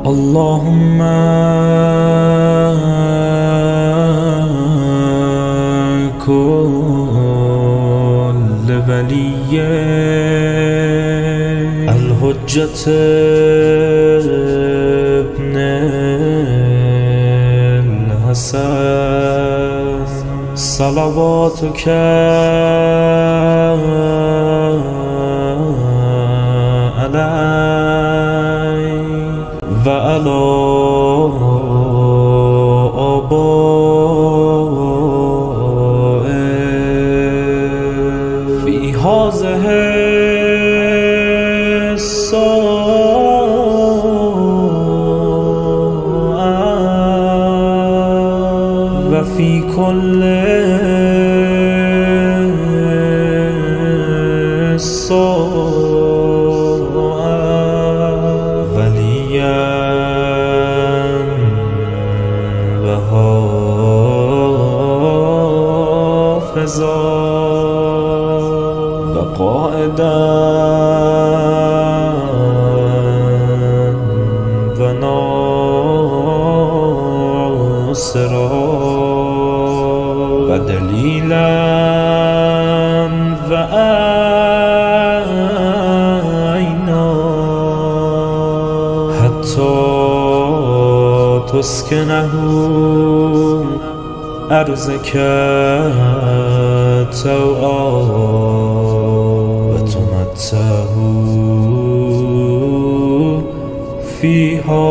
اللهم كل ولي الحجة ابن الحسن صلواتك عليه وعلى آبائه في هذه الساعة وفي كل ساعة وليا وحافظا وقائدا وناصرا ودليلا وعينا حتى تسكنه أرضك طوعا وتمتعه فيها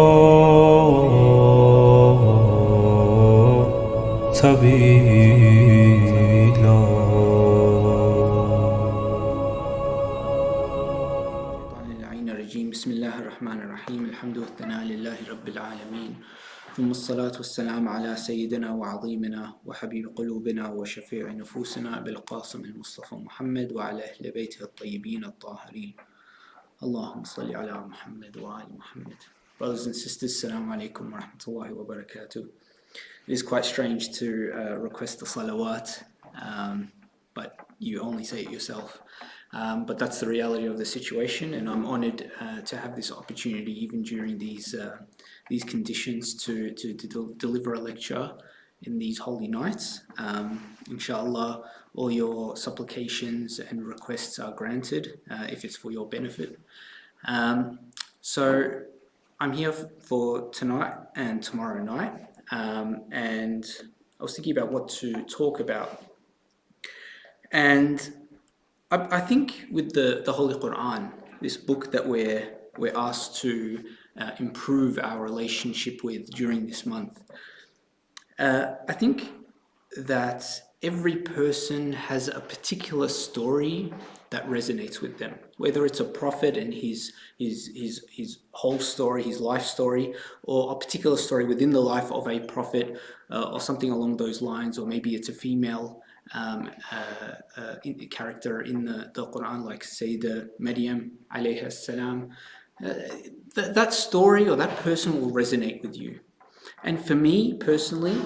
طويلا. بسم الله الرحمن الرحيم. الحمد والثناء لله رب العالمين، ثم الصلاة والسلام على سيدنا وعظيمنا وحبيب قلوبنا وشفيع نفوسنا بالقاسم المصطفى محمد وعلى أهل بيته الطيبين الطاهرين. اللهم صل على محمد وآل محمد. Brothers and sisters, Assalamu alaikum wa rahmatullahi wa barakatuh. It is quite strange to request the salawat, but you only say it yourself. But that's the reality of the situation, and I'm honored to have this opportunity, even during these conditions, to deliver a lecture in these holy nights. Inshallah, all your supplications and requests are granted if it's for your benefit. So I'm here for tonight and tomorrow night, and I was thinking about what to talk about. And I think with the Holy Quran, this book that we're asked to improve our relationship with during this month, I think that every person has a particular story that resonates with them, whether it's a prophet and his whole story, his life story, or a particular story within the life of a prophet, or something along those lines, or maybe it's a female character in the Quran, like Sayyid Maryam alayhi salam. That story or that person will resonate with you. And for me personally,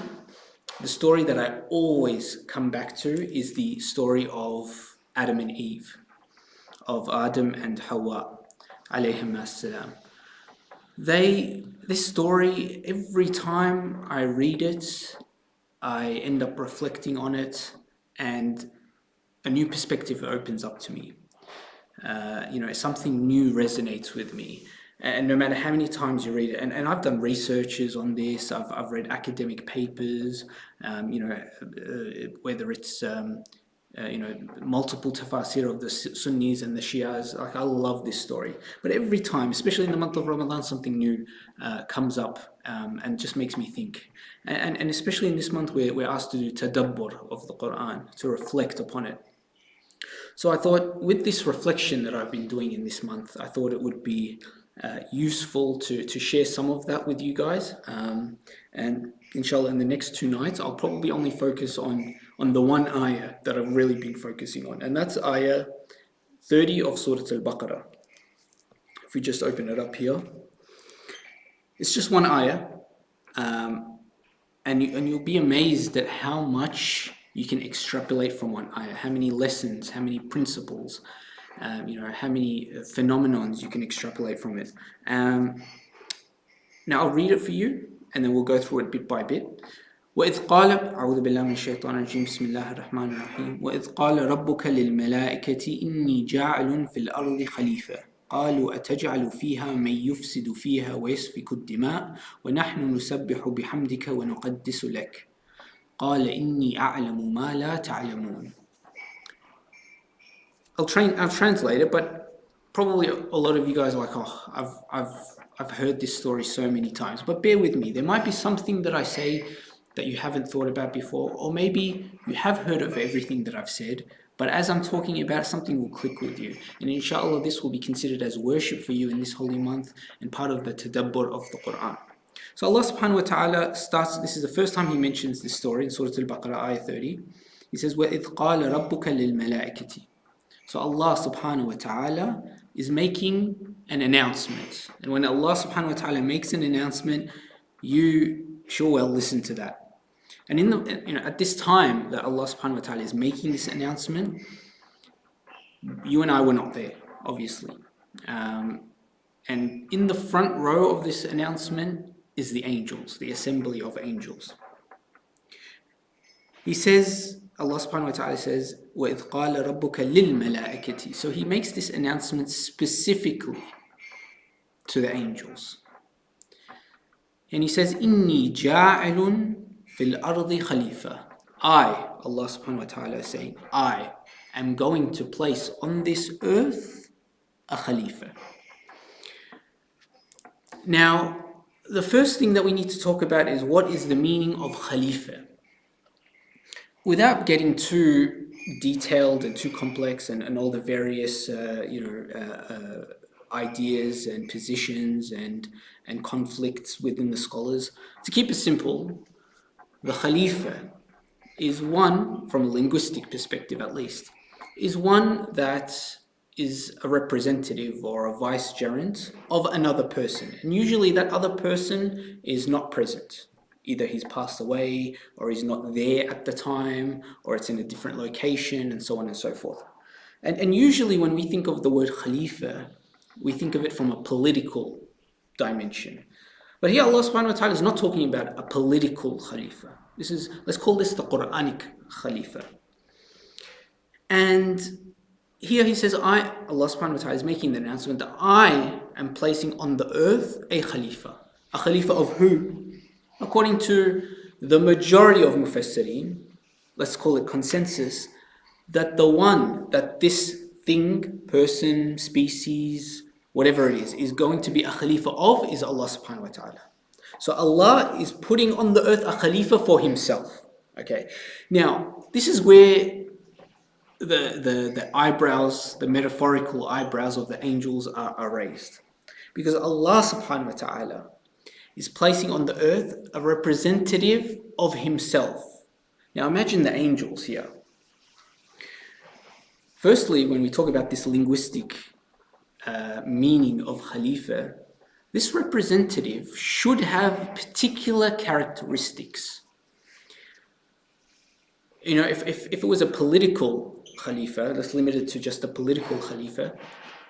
the story that I always come back to is the story of Adam and Eve, of Adam and Hawa alayhim as-salam. This story, every time I read it, I end up reflecting on it, and a new perspective opens up to me. Something new resonates with me. And no matter how many times you read it, and I've done researches on this, I've read academic papers, whether it's multiple tafsir of the Sunnis and the Shias. Like, I love this story, but every time, especially in the month of Ramadan, something new comes up and just makes me think. And especially in this month, we're asked to do tadabbur of the Quran, to reflect upon it. So I thought, with this reflection that I've been doing in this month, I thought it would be useful to share some of that with you guys. And inshallah, in the next 2 nights, I'll probably only focus on the one ayah that I've really been focusing on, and that's ayah 30 of Surah Al-Baqarah. If we just open it up here, it's just one ayah, and you'll be amazed at how much you can extrapolate from one ayah, how many lessons, how many principles, how many phenomenons you can extrapolate from it. Now I'll read it for you and then we'll go through it bit by bit. وإذ قال أعوذ بالله من الشيطان الرجيم بسم الله الرحمن الرحيم وإذ قال ربك للملائكة إني جاعل في الأرض خليفة قالوا أتجعل فيها من يفسد فيها ويسفك الدماء ونحن نسبح بحمدك ونقدس لك قال إني أعلم ما لا تعلمون. I'll translate it, but probably a lot of you guys are like, oh, I've heard this story so many times. But bear with me. There might be something that I say that you haven't thought about before, or maybe you have heard of everything that I've said, but as I'm talking about, something will click with you. And inshallah, this will be considered as worship for you in this holy month and part of the tadabbur of the Quran. So Allah subhanahu wa ta'ala starts, this is the first time He mentions this story in Surah Al-Baqarah, ayah 30. He says, وَإِذْ قَالَ رَبُّكَ لِلْمَلَائِكَةِ. So Allah subhanahu wa ta'ala is making an announcement. And when Allah subhanahu wa ta'ala makes an announcement, you sure well listen to that. And at this time that Allah subhanahu wa ta'ala is making this announcement, you and I were not there, obviously. And in the front row of this announcement is the angels, the assembly of angels. He says, Allah subhanahu wa ta'ala says, وَإِذْ قَالَ رَبُّكَ لِلْمَلَائِكَةِ. So He makes this announcement specifically to the angels. And He says, إِنِّي جَاعِلٌ فِي الْأَرْضِ خَلِيفَةً. I, Allah subhanahu wa ta'ala is saying, I am going to place on this earth a Khalifa. Now, the first thing that we need to talk about is what is the meaning of Khalifa. Without getting too detailed and too complex and all the various ideas and positions and conflicts within the scholars, to keep it simple, the Khalifa is one, from a linguistic perspective at least, is one that is a representative or a vicegerent of another person. And usually that other person is not present. Either he's passed away, or he's not there at the time, or it's in a different location, and so on and so forth. And usually when we think of the word Khalifa, we think of it from a political dimension. But here Allah subhanahu wa ta'ala is not talking about a political Khalifa. Let's call this the Quranic Khalifa. And here He says, Allah subhanahu wa ta'ala is making the announcement that I am placing on the earth a Khalifa. A Khalifa of who? According to the majority of Mufassirin, let's call it consensus, that this thing, person, species, whatever it is going to be a Khalifa of is Allah subhanahu wa ta'ala. So Allah is putting on the earth a Khalifa for Himself. Okay. Now, this is where the eyebrows, the metaphorical eyebrows of the angels are raised. Because Allah subhanahu wa ta'ala is placing on the earth a representative of Himself. Now imagine the angels here. Firstly, when we talk about this linguistic meaning of Khalifa, this representative should have particular characteristics. If it was a political Khalifa, let's limit it to just a political Khalifa,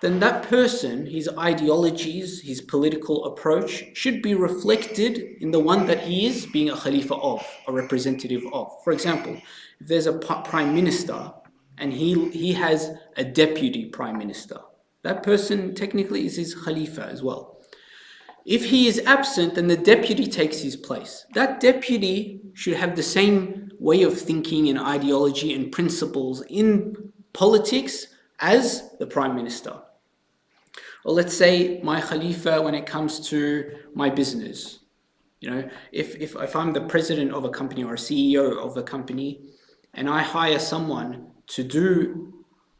then that person, his ideologies, his political approach should be reflected in the one that he is being a Khalifa of, a representative of. For example, if there's a prime minister and he has a deputy prime minister, that person technically is his Khalifa as well. If he is absent, then the deputy takes his place. That deputy should have the same way of thinking and ideology and principles in politics as the prime minister. Or let's say my Khalifa when it comes to my business. If I'm the president of a company or a CEO of a company and I hire someone to do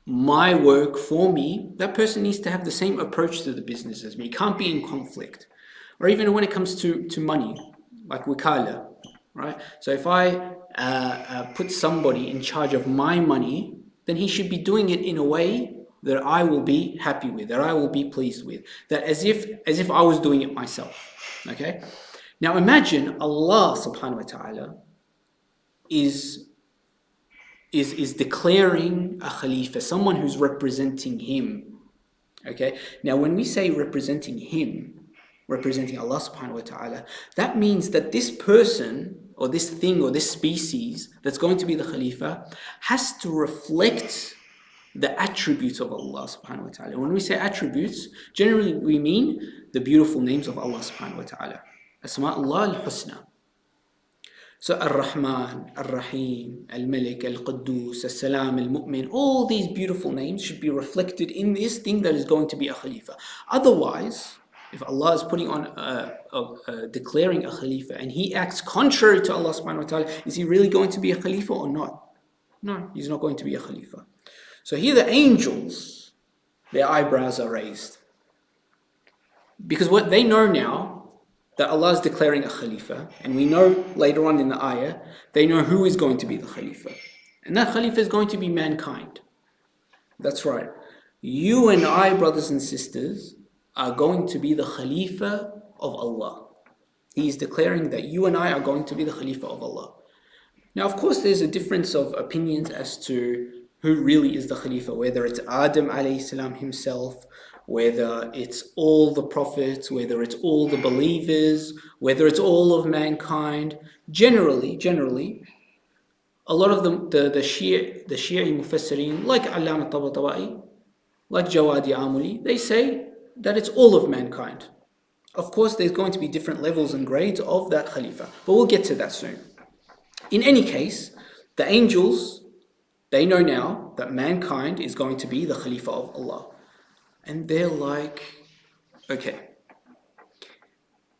my work for me, that person needs to have the same approach to the business as me. Can't be in conflict. Or even when it comes to money, like wikala, right? So if I put somebody in charge of my money, then he should be doing it in a way that I will be happy with, that I will be pleased with, that as if I was doing it myself. Okay? Now imagine Allah subhanahu wa ta'ala is declaring a Khalifa, someone who's representing Him. Okay? Now when we say representing Him, representing Allah subhanahu wa ta'ala, that means that this person or this thing or this species that's going to be the Khalifa has to reflect the attributes of Allah subhanahu wa ta'ala. When we say attributes, generally we mean the beautiful names of Allah subhanahu wa ta'ala. Asma'ullah al-Husna. So Ar-Rahman, Ar-Rahim, Al-Malik, Al-Quddus, Al-Salam, Al-Mu'min, all these beautiful names should be reflected in this thing that is going to be a Khalifa. Otherwise, if Allah is putting on, declaring a Khalifa and he acts contrary to Allah subhanahu wa ta'ala, is he really going to be a Khalifa or not? No, he's not going to be a Khalifa. So here the angels, their eyebrows are raised. Because what they know now, that Allah is declaring a Khalifa, and we know later on in the ayah, they know who is going to be the Khalifa. And that Khalifa is going to be mankind. That's right. You and I, brothers and sisters, are going to be the Khalifa of Allah. He is declaring that you and I are going to be the Khalifa of Allah. Now, of course, there's a difference of opinions as to who really is the Khalifa, whether it's Adam alayhi salam himself, whether it's all the prophets, whether it's all the believers, whether it's all of mankind. Generally, a lot of the Shi'i Mufassirin, like Allama Tabatabai, like Jawadi Amuli, they say that it's all of mankind. Of course, there's going to be different levels and grades of that Khalifa, but we'll get to that soon. In any case, the angels, they know now that mankind is going to be the Khalifa of Allah. And they're like, okay.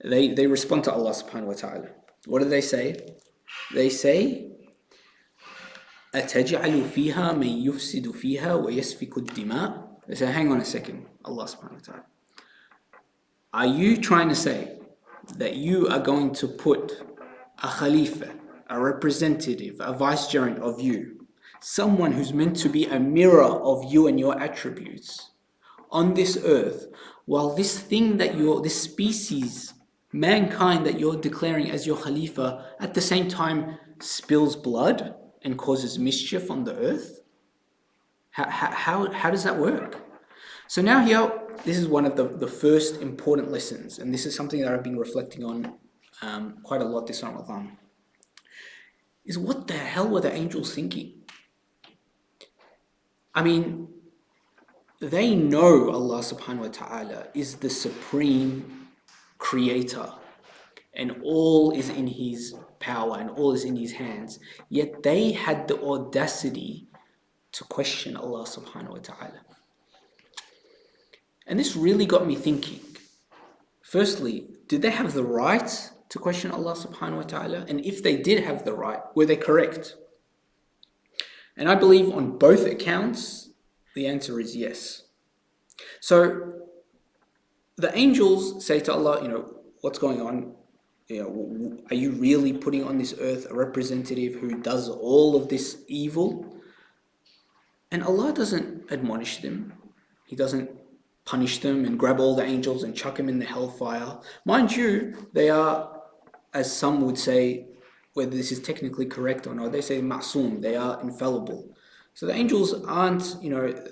They respond to Allah subhanahu wa ta'ala. What do they say? They say, أَتَجْعَلُ فِيهَا مَنْ يُفْسِدُ فِيهَا وَيَسْفِكُ الدِّمَاءِ. They say, hang on a second, Allah subhanahu wa ta'ala. Are you trying to say that you are going to put a Khalifa, a representative, a vicegerent of you, someone who's meant to be a mirror of you and your attributes, on this earth, while this thing that this species, mankind that you're declaring as your Khalifa, at the same time spills blood and causes mischief on the earth? How does that work? So now here, this is one of the first important lessons, and this is something that I've been reflecting on quite a lot this Ramadan, is what the hell were the angels thinking? I mean, they know Allah subhanahu wa ta'ala is the supreme creator and all is in his power and all is in his hands. Yet they had the audacity to question Allah subhanahu wa ta'ala. And this really got me thinking. Firstly, did they have the right to question Allah subhanahu wa ta'ala? And if they did have the right, were they correct? And I believe on both accounts, the answer is yes. So the angels say to Allah, what's going on? Are you really putting on this earth a representative who does all of this evil? And Allah doesn't admonish them. He doesn't punish them and grab all the angels and chuck them in the hellfire. Mind you, they are, as some would say, whether this is technically correct or not, they say ma'soom, they are infallible. So the angels aren't,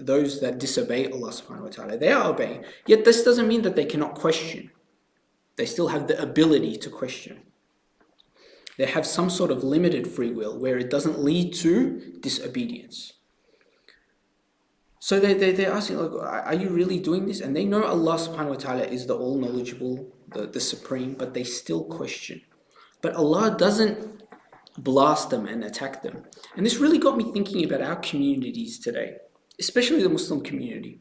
those that disobey Allah subhanahu wa ta'ala. They are obeying. Yet this doesn't mean that they cannot question. They still have the ability to question. They have some sort of limited free will where it doesn't lead to disobedience. So they're asking, are you really doing this? And they know Allah subhanahu wa ta'ala is the all-knowledgeable, the supreme, but they still question. But Allah doesn't blast them and attack them. And this really got me thinking about our communities today, especially the Muslim community.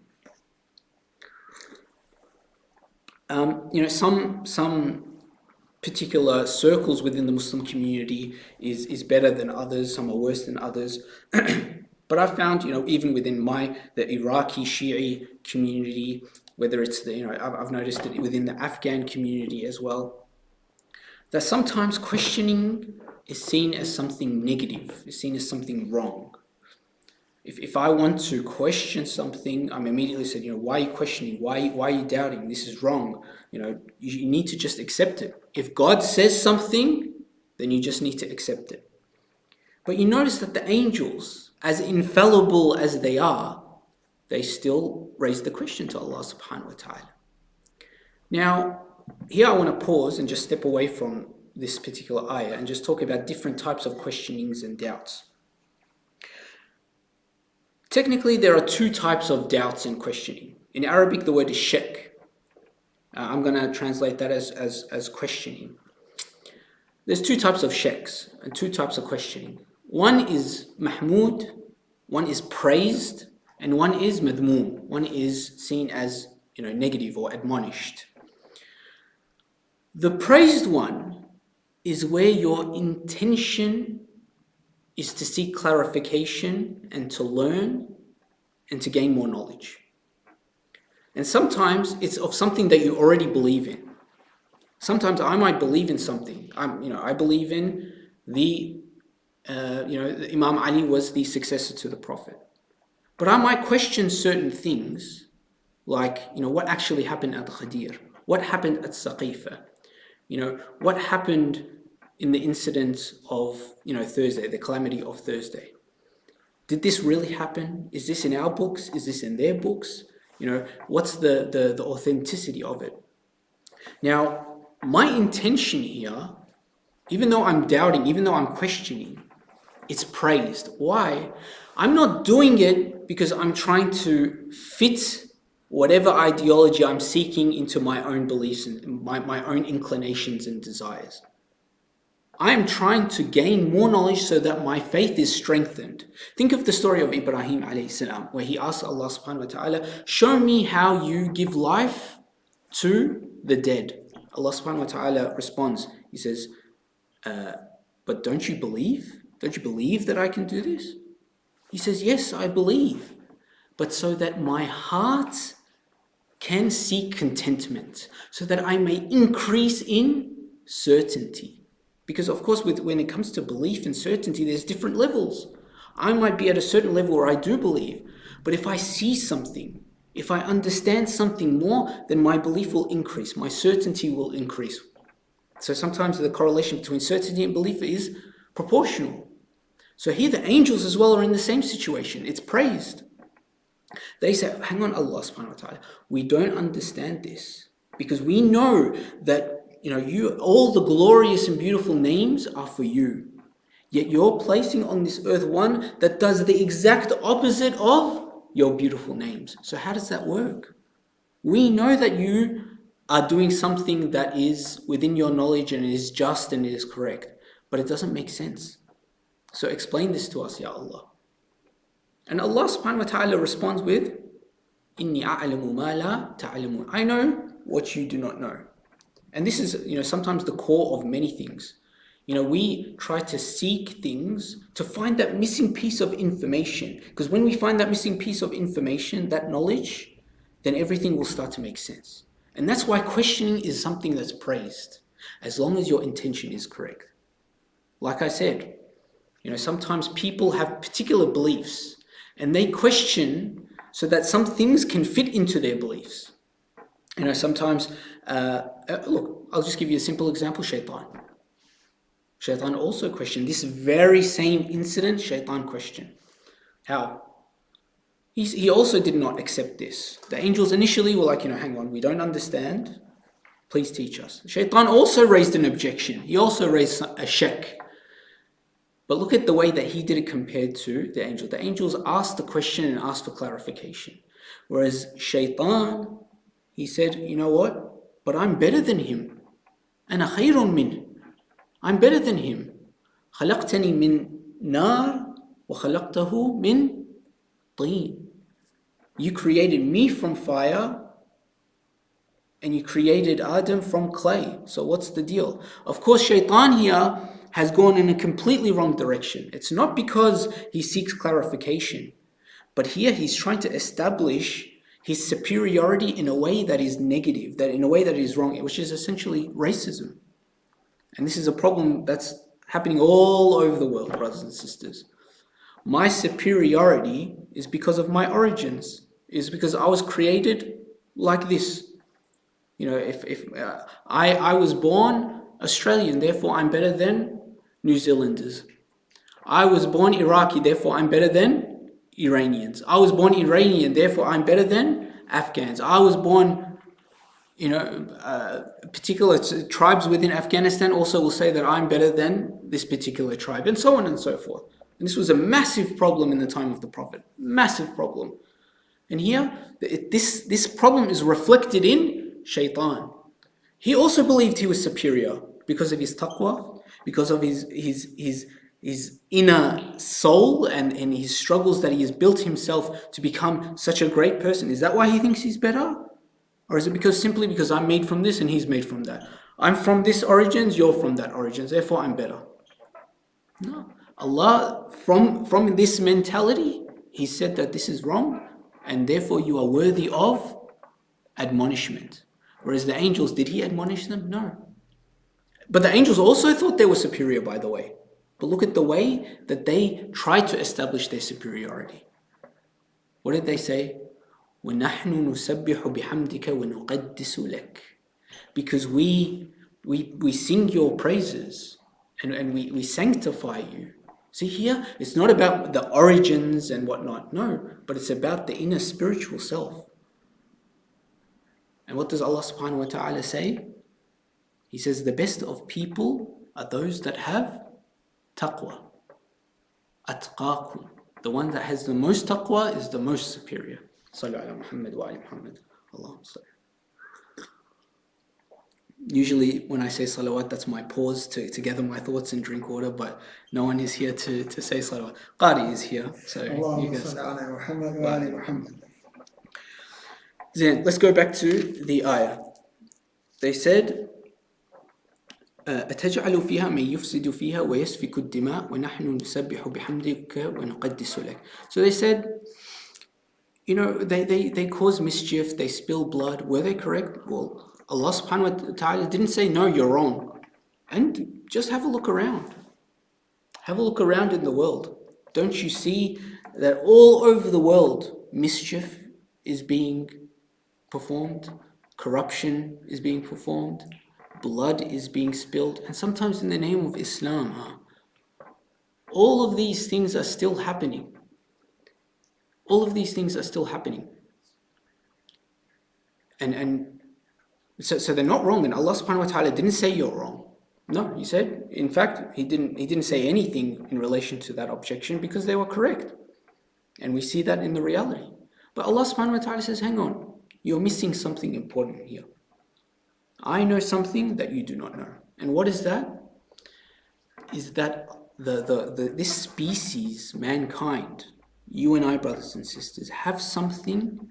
Some particular circles within the Muslim community is better than others, some are worse than others. But I've found, even within the Iraqi Shi'i community, whether it's I've noticed it within the Afghan community as well, that sometimes questioning is seen as something negative, is seen as something wrong. If I want to question something, I'm immediately said, why are you questioning? Why are you doubting? This is wrong. You need to just accept it. If God says something, then you just need to accept it. But you notice that the angels, as infallible as they are, they still raise the question to Allah subhanahu wa ta'ala. Now, here I want to pause and just step away from this particular ayah and just talk about different types of questionings and doubts. Technically, there are two types of doubts and questioning. In Arabic, the word is shak. I'm going to translate that as questioning. There's two types of shaks and two types of questioning. One is mahmud, one is praised, and one is madmoom. One is seen as negative or admonished. The praised one is where your intention is to seek clarification and to learn and to gain more knowledge. And sometimes it's of something that you already believe in. Sometimes I might believe in something. I believe in Imam Ali was the successor to the Prophet. But I might question certain things, like what actually happened at Ghadir, what happened at Saqifa, what happened in the incident of Thursday, the calamity of Thursday. Did this really happen? Is this in our books? Is this in their books? What's the authenticity of it? Now, my intention here, even though I'm doubting, even though I'm questioning, it's praised. Why? I'm not doing it because I'm trying to fit whatever ideology I'm seeking into my own beliefs and my own inclinations and desires. I am trying to gain more knowledge so that my faith is strengthened. Think of the story of Ibrahim alayhi salam, where he asked Allah subhanahu wa ta'ala, show me how you give life to the dead. Allah subhanahu wa ta'ala responds, he says, but don't you believe? Don't you believe that I can do this? He says, yes, I believe, but so that my heart can seek contentment, so that I may increase in certainty. Because of course, when it comes to belief and certainty, there's different levels. I might be at a certain level where I do believe, but if I see something, if I understand something more, then my belief will increase, my certainty will increase. So sometimes the correlation between certainty and belief is proportional. So here the angels as well are in the same situation. It's praised. They say, hang on, Allah subhanahu wa ta'ala, we don't understand this because we know that all the glorious and beautiful names are for you. Yet you're placing on this earth one that does the exact opposite of your beautiful names. So how does that work? We know that you are doing something that is within your knowledge and it is just and it is correct, but it doesn't make sense. So explain this to us, Ya Allah. And Allah subhanahu wa ta'ala responds with, Inni a'lamu ma la ta'lamun. I know what you do not know. And this is, sometimes the core of many things. We try to seek things to find that missing piece of information. Because when we find that missing piece of information, that knowledge, then everything will start to make sense. And that's why questioning is something that's praised, as long as your intention is correct. Like I said, sometimes people have particular beliefs and they question so that some things can fit into their beliefs. Sometimes, look, I'll just give you a simple example, shaitan. Shaitan also questioned this very same incident, shaitan questioned. How? He also did not accept this. The angels initially were like, hang on, we don't understand. Please teach us. Shaitan also raised an objection. He also raised a shak. But look at the way that he did it compared to the angels. The angels asked the question and asked for clarification. Whereas shaitan, he said, you know what? But I'm better than him. أنا خير منه. I'm better than him. خلقتني من نار وخلقته من طين. You created me from fire and you created Adam from clay. So what's the deal? Of course, shaitan here has gone in a completely wrong direction. It's not because he seeks clarification, but here he's trying to establish his superiority in a way that is negative, that in a way that is wrong, which is essentially racism. And this is a problem that's happening all over the world, brothers and sisters. My superiority is because of my origins, is because I was created like this. If I was born Australian, therefore I'm better than New Zealanders. I was born Iraqi, therefore I'm better than Iranians. I was born Iranian, therefore I'm better than Afghans. I was born particular tribes within Afghanistan also will say that I'm better than this particular tribe, and so on and so forth. And this was a massive problem in the time of the Prophet. Massive problem. And here, this problem is reflected in Shaitan. He also believed he was superior because of his taqwa, because of his inner soul and his struggles that he has built himself to become such a great person. Is that why he thinks he's better? Or is it simply because I'm made from this and he's made from that? I'm from this origins, you're from that origins, therefore I'm better. No. Allah, from this mentality, He said that this is wrong and therefore you are worthy of admonishment. Whereas the angels, did He admonish them? No. But the angels also thought they were superior, by the way. But look at the way that they tried to establish their superiority. What did they say? وَنَحْنُ نُسَبِّحُ بِحَمْدِكَ وَنُقَدِّسُ لَكَ. Because we sing your praises and we sanctify you. See here, it's not about the origins and whatnot, no, but it's about the inner spiritual self. And what does Allah subhanahu wa ta'ala say? He says the best of people are those that have taqwa. Atqakum. The one that has the most taqwa is the most superior. Sallu ala Muhammad wa ali Muhammad. Allahumma salli. Usually when I say salawat, that's my pause to gather my thoughts and drink water, but no one is here to say salawat. Qari is here, so you guys. Then let's go back to the ayah. They said, أتجعل فيها من يفسد فيها ويسفك الدماء ونحن نسبح بحمدك ونقدس لك. So they said, they cause mischief, they spill blood. Were they correct? Well, Allah subhanahu wa ta'ala didn't say, no, you're wrong. And just have a look around. Have a look around in the world. Don't you see that all over the world, mischief is being performed, corruption is being performed, blood is being spilled, and sometimes in the name of Islam. All of these things are still happening. All of these things are still happening. And so they're not wrong, and Allah subhanahu wa ta'ala didn't say you're wrong. No, He said, in fact, He didn't say anything in relation to that objection because they were correct. And we see that in the reality. But Allah subhanahu wa ta'ala says, hang on, you're missing something important here. I know something that you do not know. And what is that? Is that this species, mankind, you and I, brothers and sisters, have something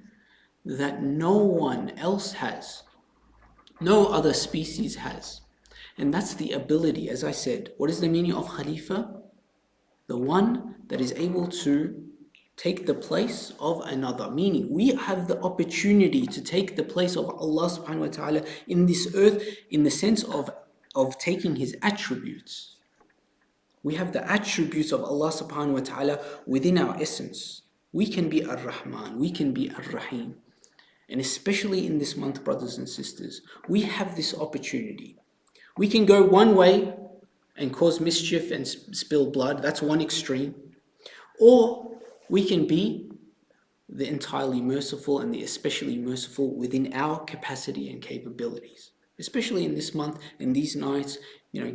that no one else has. No other species has. And that's the ability, as I said. What is the meaning of Khalifa? The one that is able to take the place of another. Meaning, we have the opportunity to take the place of Allah subhanahu wa ta'ala in this earth in the sense of taking His attributes. We have the attributes of Allah subhanahu wa ta'ala within our essence. We can be Ar-Rahman, we can be Ar-Rahim. And especially in this month, brothers and sisters, we have this opportunity. We can go one way and cause mischief and spill blood. That's one extreme. Or we can be the entirely merciful and the especially merciful within our capacity and capabilities. Especially in this month, in these nights,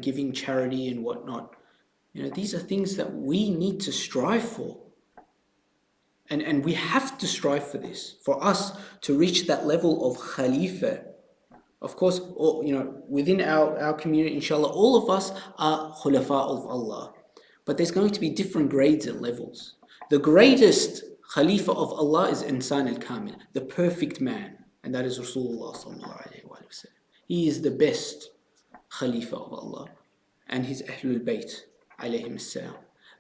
giving charity and whatnot. These are things that we need to strive for. And we have to strive for this, for us to reach that level of Khalifa. Of course, within our community, inshallah, all of us are Khulafa of Allah. But there's going to be different grades and levels. The greatest Khalifa of Allah is Insan al-Kamil, the perfect man. And that is Rasulullah sallallahu alayhi wa sallam. He is the best Khalifa of Allah. And his Ahlul Bayt alayhim as-salam.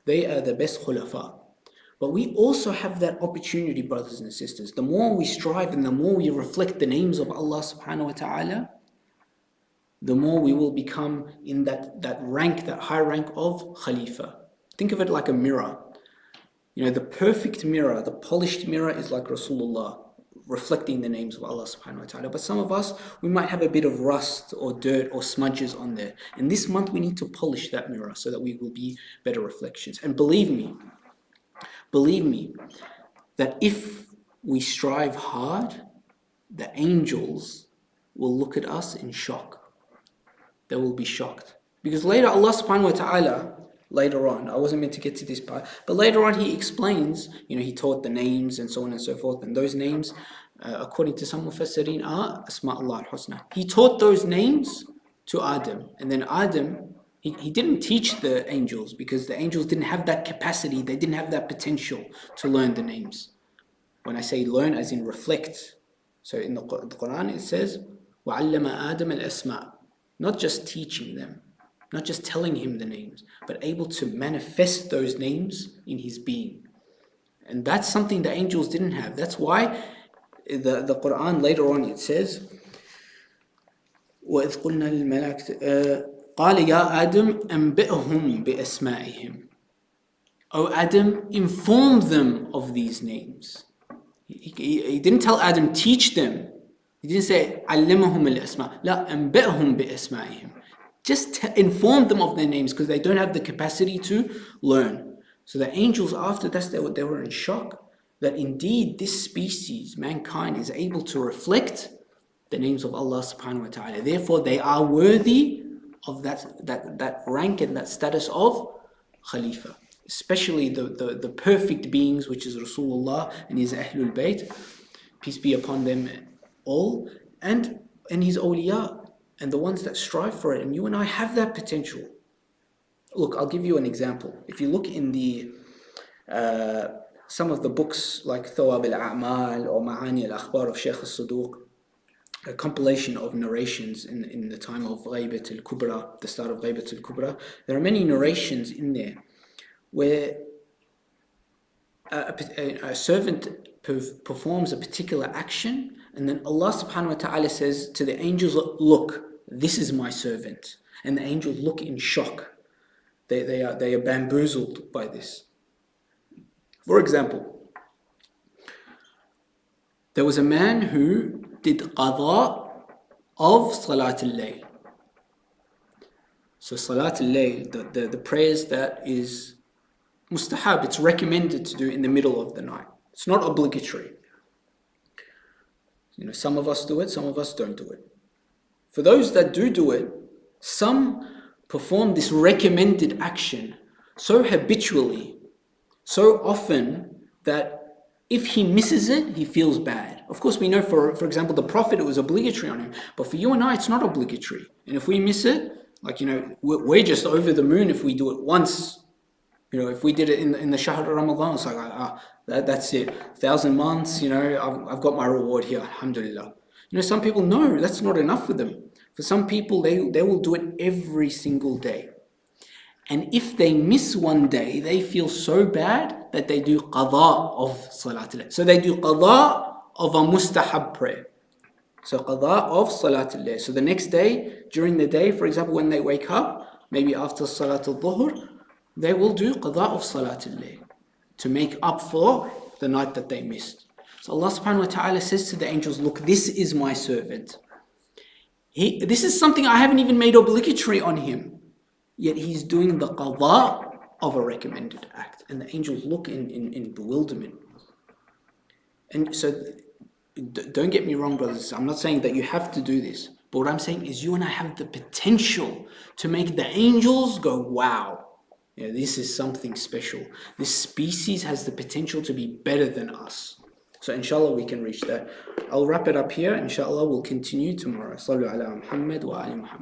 They are the best Khulafa. But we also have that opportunity, brothers and sisters. The more we strive and the more we reflect the names of Allah subhanahu wa ta'ala, the more we will become in that rank, that high rank of Khalifa. Think of it like a mirror. The perfect mirror, the polished mirror is like Rasulullah, reflecting the names of Allah subhanahu wa ta'ala. But some of us, we might have a bit of rust or dirt or smudges on there. And this month we need to polish that mirror so that we will be better reflections. And believe me, that if we strive hard, the angels will look at us in shock. They will be shocked. Because later Allah subhanahu wa ta'ala, later on, I wasn't meant to get to this part, but later on he explains, he taught the names and so on and so forth, and those names, according to some Mufassirin, are Asma'ullah al-Husna. He taught those names to Adam, and then Adam, he didn't teach the angels, because the angels didn't have that capacity, they didn't have that potential to learn the names. When I say learn, as in reflect. So in the Quran it says, وَعَلَّمَ آدَمَ الْأَسْمَاءِ, not just teaching them, not just telling him the names, but able to manifest those names in his being. And that's something the angels didn't have. That's why the Quran later on it says, وَإِذْ قُلْنَا لِلْمَلَائِكَةِ قَالَ يَا آدَمْ أَنْبِئْهُمْ بِأَسْمَائِهِمْ. O Adam, inform them of these names. He didn't tell Adam, teach them. He didn't say, عَلِّمَهُمْ الْأَسْمَاءِ. لَا أَنْبِئْهُمْ بِأَسْمَائِهِمْ. Just inform them of their names, because they don't have the capacity to learn. So the angels, after that, they were in shock that indeed this species, mankind, is able to reflect the names of Allah subhanahu wa ta'ala. Therefore, they are worthy of that rank and that status of Khalifa. Especially the perfect beings, which is Rasulullah and his Ahlul Bayt, peace be upon them all, and his awliya, and the ones that strive for it. And you and I have that potential. Look, I'll give you an example. If you look in the some of the books like Thawab al-A'mal or Ma'ani al-Akhbar of Shaykh al-Saduq, a compilation of narrations in the time of Ghaybat al-Kubra, the start of Ghaybat al-Kubra, there are many narrations in there where a servant performs a particular action, and then Allah subhanahu wa ta'ala says to the angels, look, this is my servant. And the angels look in shock. They are bamboozled by this. For example, there was a man who did qada of Salat al-Layl. So Salat al-Layl, the prayers that is mustahab, it's recommended to do in the middle of the night. It's not obligatory. Some of us do it, some of us don't do it. For those that do it, some perform this recommended action so habitually, so often, that if he misses it, he feels bad. Of course, we know for example, the Prophet, it was obligatory on him. But for you and I, it's not obligatory. And if we miss it, we're just over the moon if we do it once. If we did it in the Shahr Ramadan, it's like, that's it. 1,000 months, I've got my reward here, alhamdulillah. Some people, no, that's not enough for them. For some people, they will do it every single day. And if they miss one day, they feel so bad that they do qada of Salat al-Layl. So they do qada of a mustahab prayer. So qada of Salat al-Layl. So the next day, during the day, for example, when they wake up, maybe after Salat al-Dhuhr, they will do qada of Salat al-Layl to make up for the night that they missed. So Allah subhanahu wa ta'ala says to the angels, look, this is my servant. This is something I haven't even made obligatory on him. Yet he's doing the qada of a recommended act. And the angels look in bewilderment. And so, don't get me wrong, brothers. I'm not saying that you have to do this. But what I'm saying is you and I have the potential to make the angels go, wow. This is something special. This species has the potential to be better than us. So inshallah we can reach that. I'll wrap it up here. Inshallah we'll continue tomorrow. Sallu ala Muhammad wa ali Muhammad.